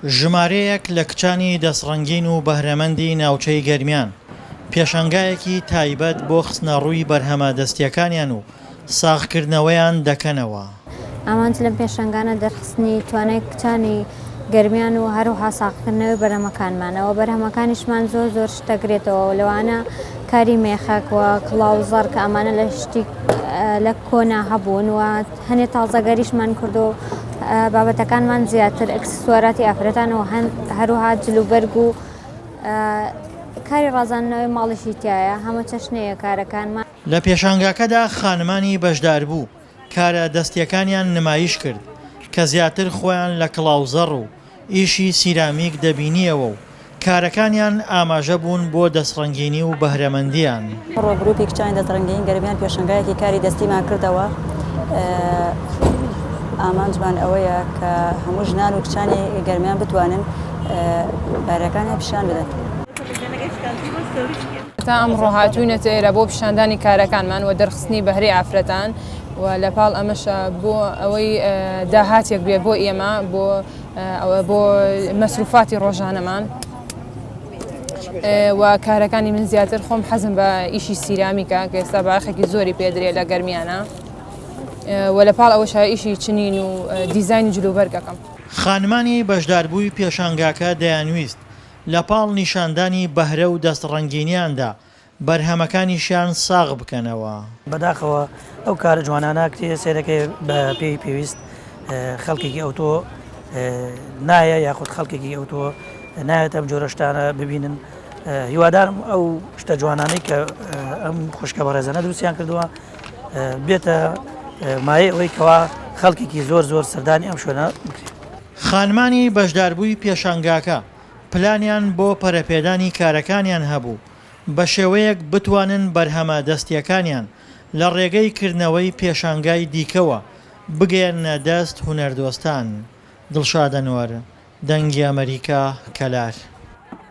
ژمارەیەک لە کچانی دەسڕەنگین و بەهرەمەندی ناوچەی گەرمیان پێشەنگایەکی تایبەت بۆ خستنە ڕووی بەرهەمە دەستیەکانیان و ساغکردنەوەیان دەکەنەوە. ئەمانج لەم پێشەنگانە دەرخستنی توانای کچانی گەرمیان و هەروەها ساغکردنەوەی بەرهەمەکانمانەوە بەرهەمەکانیشمان زۆر شتەگرێتەوە و لەوانە کاری مێخەکوە کڵاوزەر کە ئەمانە لە شتی لە کۆنا هەبوون و هەنێ تازەگەریشمان کردو بابەتەکانمان زیاتر ئەکسسوارەتی ئافرەتانەوە هەروەها جلوبەرگ و کاری ڕازاندنەوەی ماڵیشی تایە هەموو چەشنەیە کارەکانمان. لە پێشانگاکەدا خانمانی بەشدار بوو کارە دەستیەکانیان نمایش کرد کە زیاتر خۆیان لە کڵاوزەڕ و ئیشی سیرامیک دەبینیەوە و کارەکانیان ئاماژە بوون بۆ دەستڕەنگینی و بەهرەمەندیان. ڕۆگروپی کچانی دەستڕەنگین گەرمیان پێشەنگایەکی کاری دەستیمان کردەوە. ئامانجمان ئەوەیە کە هەموو ژنان و کچانی گەرمیان بتوانن کارەکانیان پیشان بدەن. تا ئەمڕۆ هاتووینەتە ئێرە بۆ پیشاندانی کارەکانمان و دەرخستنی بەهرەی ئافرەتان و لەپاڵ ئەمەشە بۆ ئەوەی داهاتێک بێ بۆ ئێمە بۆ مەسروفاتی ڕۆژانەمان و کارەکانی من زیاتر خۆم حەزم بە ئیشی سیرامیکە کە ئێستا باخێکی زۆری پێدرێ لە گەرمیانە و لەپاڵ ئەوەش ئیشی چنین و دیزاینی جلوبەرگەکەم. خانمانی بەشداربووی پێشانگاکە دەیانویست لە پاڵ نیشاندانی بەهرە و دەستڕەنگینیاندا بەرهەمەکانیشیان ساغ بکەنەوە. بەداخەوە ئەو کارە جوانانە کتێ سێرەکەی بە پێی پێویست خەڵکێکی ئەوتۆ نایە یاخود خەڵکێکی ئەوتۆ نایەت ئەم جۆرە شتانە ببینن. هیوادارم ئەو شتە جوانانەی کە ئەم خوشکە بەڕێزانە دروستیان کردووە بێتە مایە ئەوەی کەوا خەڵکێکی زۆر سەردانی ئەم شوێنە بکرێت. خانمانی بەشداربووی پێشانگاکە پلانیان بۆ پەرەپێدانی کارەکانیان هەبوو بە شێوەیەک بتوانن بەرهەمە دەستیەکانیان لە ڕێگەی کردنەوەی پێشانگای دیکەوە بگەێنە دەست هونەردۆستان. دڵشاد ئەنوەر، دەنگی ئەمریکا، کەلار.